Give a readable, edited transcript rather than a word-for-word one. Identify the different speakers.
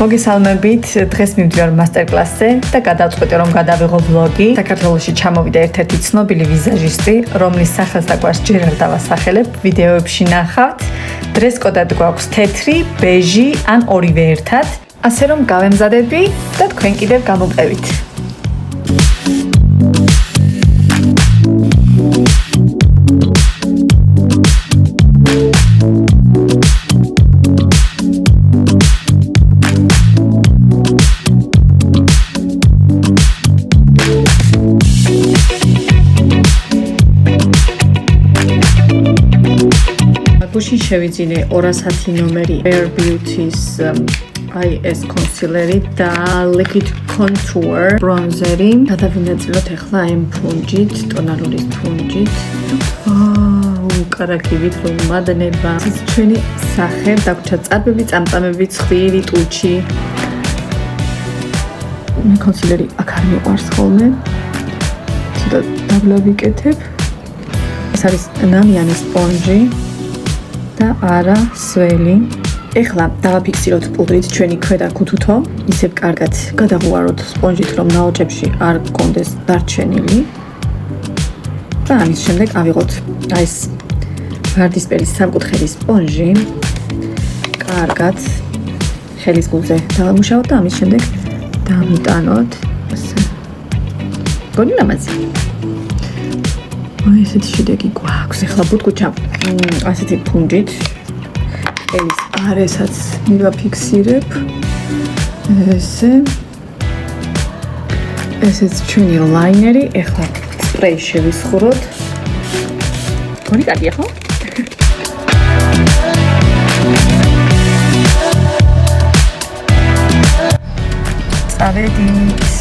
Speaker 1: მოგესალმებით, დღეს მივდივარ მასტერკლასზე და გადავწყვიტე რომ გადავიღო ვლოგი. საქართველოში ჩამოვიდა ერთ-ერთი ცნობილი ვიზაჟისტი, რომლის სახელს და გვარს ჯერ არ დავასახელებ, ვიდეოებში ნახავთ. დრეს-კოდად გვაქვს თეთრი, ბეჟი ან ორივე ერთად. ასე რომ გავემზადები და თქვენ კიდევ გამოგყევით. გუშინ შევიძინე 210 ნომერი Bare Beauty-ის IS კონსილერი და Liquid Contour bronzeri. გადავინაწილოთ ახლა ამ ფუნჯით, ტონალური ფუნჯით. კარაკივით რომ მადნება. ეს ჩვენი სახე, დაგვრჩა წარბები, წამწამები, ცხვირი, ტუჩი. მე კონსილერი აქ არ მიყვარს ხოლმე. ცოტა დაბლავიკეთებ. ეს არის ნამიანი სპონჯი. და არა სველი. ეხლა დავაფიქსიროთ პუდრით ჩვენი ქვედა ქუთუთო, ისევ კარგად გადაღვაროთ სპონჯით, რომ ნაოჭებში არ გქონდეს დარჩენილი. და ამის შემდეგ ავიღოთ ეს ვარდისფერი სამკუთხედის სპონჯი. კარგად ხელის გულზე დავამუშავოთ და ამის შემდეგ დავიტანოთ. ასე. გონი ლამაზი. ესეთი შედეგი გვაქვს. ეხლა ბუტკუჩა ასეთი ფუნჯით ელის არესაც მივაფიქსირებ. ესეც ჩვენი ლაინერი. ეხლა სპრეი შევისხუროთ. გონი კარგია ხო? წავედით.